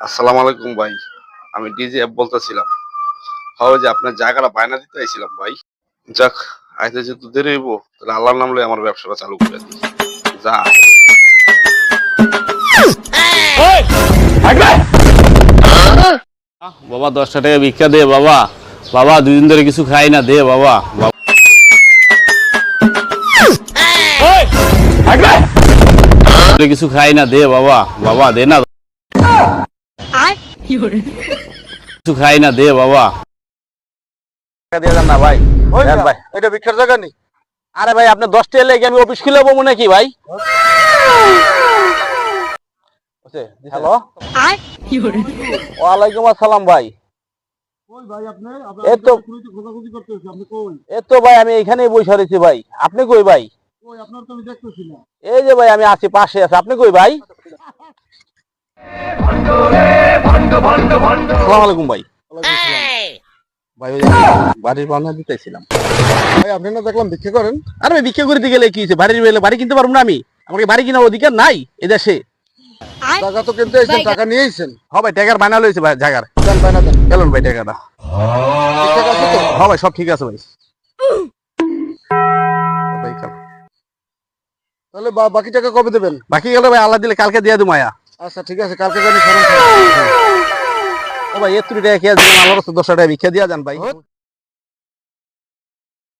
আসসালামু আলাইকুম ভাই। আমি ডিজে অ্যাপ বলতেছিলাম। হয় যে আপনার জায়গাটা বায়না দিতে আইছিলাম ভাই। যাক, আইতে যেহেতু দেরি হইব, তাহলে আল্লাহর নাম লইয়া আমার ব্যবসাটা চালু করে দিই। যা বাবা 10টা টাকা ভিক্ষা দে বাবা। বাবা 2 দিন ধরে কিছু খাই না, দে বাবা। কিছু খাই না, দে বাবা। বাবা দে না, কিছু খাই না, দে বাবা। টাকা দিয়ে যান না ভাই। দেন ভাই, এটা ভিক্ষার জায়গা নেই। আরে ভাই আপনি 10টা লেগে আমি অফিস খুলে বমু নাকি ভাই? হ্যালো, ওয়ালাইকুম আসসালাম ভাই। কই ভাই আপনি? এই তো খোঁজাখুঁজি করতেছি, আপনি কই? এই তো ভাই আমি এখানেই বসে রয়েছি ভাই। আপনি কই ভাই? কই আপনার তো আমি দেখতেছি না। এই যে ভাই আমি আছি, পাশে আছে। আপনি কই ভাই? আসসালামু আলাইকুম ভাই। ভাই ওই বাড়ির বানা দিতেছিলাম। ভাই আপনি না দেখলাম ভিক্ষা করেন। আরে ভাই ভিক্ষা করতে গেলে কি হয়েছে? বাড়ি কিনতে পারবো না আমি? আমাকে বাড়ি কেনার অধিকার নাই এ দেশে? টাকা তো কিনতে আইছেন, টাকা নিয়ে আইছেন। হ্যাঁ ভাই টাকার বানা লইছে ভাই জায়গার। দেন বায়না দেন। গেলেন ভাই টাকাটা। ঠিকঠাক আছে তো? হ্যাঁ ভাই সব ঠিক আছে ভাই। ভাই তাহলে বাকি টাকা কবে দেবেন? বাকি গেলে ভাই আল্লাহ দিলে কালকে দিয়ে দেবো মায়া। আচ্ছা ঠিক আছে, কালকে জানি ফোন। ও ভাই এত টাকা কে দিলাম, আল্লাহর রাস্তায় 10 টাকা ভিক্ষা দিয়া যান ভাই।